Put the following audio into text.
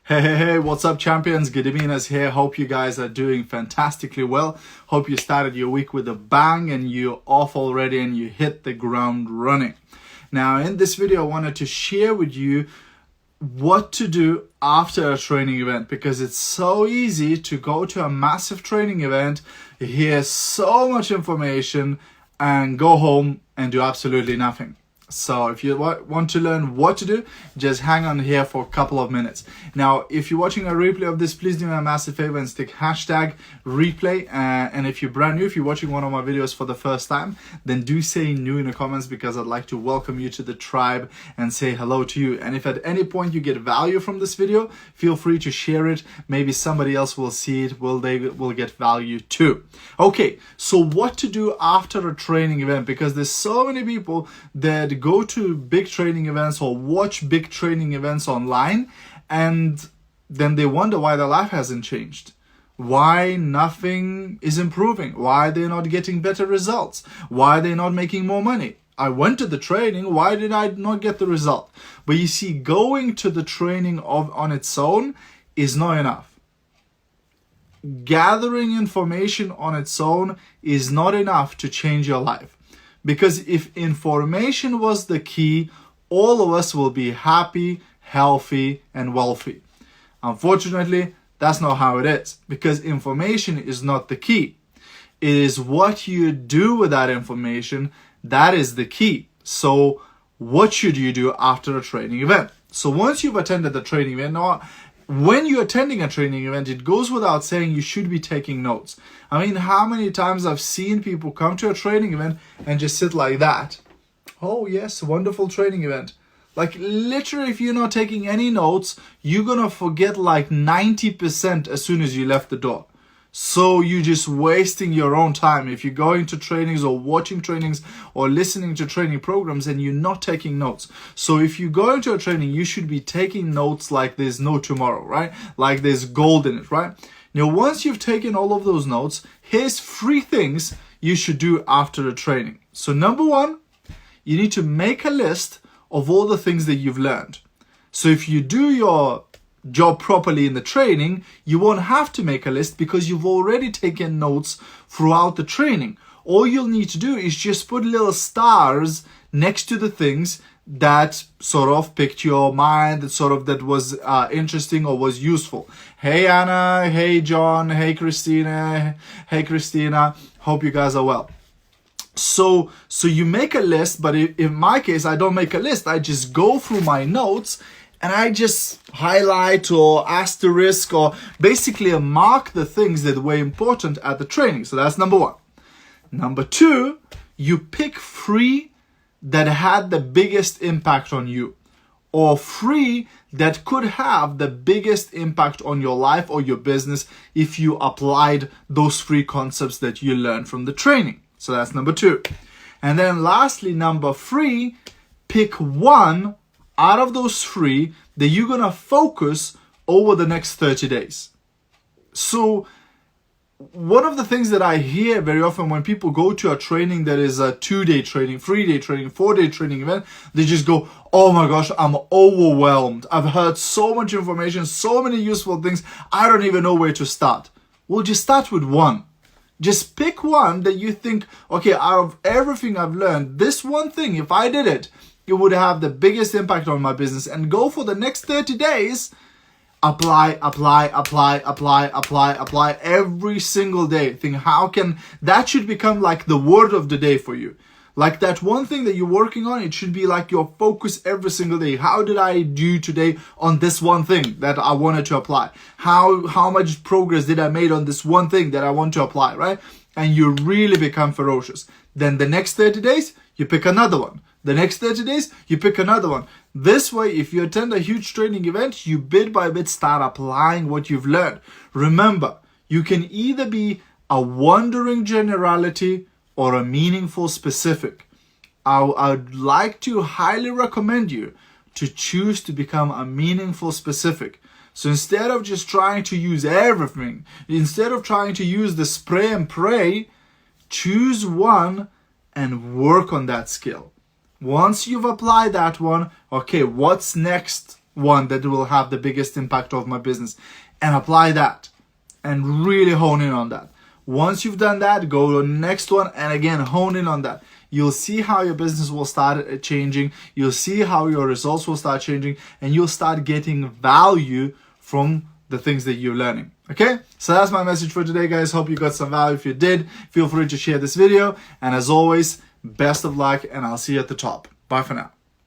Hey, what's up, champions? Gediminas here. Hope you guys are doing fantastically well. Hope you started your week with a bang and you're off already and you hit the ground running. Now, in this video, I wanted to share with you what to do after a training event, because it's so easy to go to a massive training event, hear so much information, and go home and do absolutely nothing. So if you want to learn what to do, just hang on here for a couple of minutes. Now, if you're watching a replay of this, please do me a massive favor and stick hashtag replay. And if you're brand new, if you're watching one of my videos for the first time, then do say new in the comments, because I'd like to welcome you to the tribe and say hello to you. And if at any point you get value from this video, feel free to share it. Maybe somebody else will see it, they will get value too. Okay, so what to do after a training event, because there's so many people that go to big training events or watch big training events online, and then they wonder why their life hasn't changed, why nothing is improving, why they're not getting better results, why they're not making more money. I went to the training, why did I not get the result? But you see, going to the training on its own is not enough. Gathering information on its own is not enough to change your life. Because if information was the key, all of us will be happy, healthy, and wealthy. Unfortunately, that's not how it is, because information is not the key. It is what you do with that information that is the key. So what should you do after a training event? So once you've attended the training event, now when you're attending a training event, it goes without saying you should be taking notes. I mean, how many times I've seen people come to a training event and just sit like that. Oh yes, wonderful training event. Like literally, if you're not taking any notes, you're gonna forget like 90% as soon as you left the door. So you're just wasting your own time if you're going to trainings or watching trainings or listening to training programs and you're not taking notes. So if you go into a training, you should be taking notes like there's no tomorrow, right? Like there's gold in it, right? Now, once you've taken all of those notes, here's 3 things you should do after a training. So number 1, you need to make a list of all the things that you've learned. So if you do your job properly in the training, you won't have to make a list because you've already taken notes throughout the training. All you'll need to do is just put little stars next to the things that sort of picked your mind, that was interesting or was useful. Hey Anna, hey John, hey Christina, hope you guys are well. So you make a list, but in my case, I don't make a list. I just go through my notes and I just highlight or asterisk or basically mark the things that were important at the training. So that's number 1. Number 2, you pick 3 that had the biggest impact on you, or 3 that could have the biggest impact on your life or your business if you applied those 3 concepts that you learned from the training. So that's number 2. And then lastly, number 3, pick 1 out of those 3 that you're going to focus over the next 30 days. So one of the things that I hear very often when people go to a training that is a 2-day training, 3-day training, 4-day training event, they just go, oh my gosh, I'm overwhelmed. I've heard so much information, so many useful things. I don't even know where to start. Well, just start with 1. Just pick 1 that you think, okay, out of everything I've learned, this one thing, if I did it, it would have the biggest impact on my business, and go for the next 30 days. Apply every single day. Think, how can that should become like the word of the day for you. Like that one thing that you're working on, it should be like your focus every single day. How did I do today on this one thing that I wanted to apply? How much progress did I make on this one thing that I want to apply, right? And you really become ferocious. Then the next 30 days, you pick another one. The next 30 days, you pick another one. This way, if you attend a huge training event, you bit by bit start applying what you've learned. Remember, you can either be a wandering generality or a meaningful specific. I'd like to highly recommend you to choose to become a meaningful specific. So instead of just trying to use everything, instead of trying to use the spray and pray, choose one and work on that skill. Once you've applied that one, okay, what's next? one that will have the biggest impact of my business, and apply that and really hone in on that. Once you've done that, go to the next one and again hone in on that. You'll see how your business will start changing. You'll see how your results will start changing, and you'll start getting value from the things that you're learning. Okay, so that's my message for today, guys. Hope you got some value. If you did, feel free to share this video, and as always, best of luck, and I'll see you at the top. Bye for now.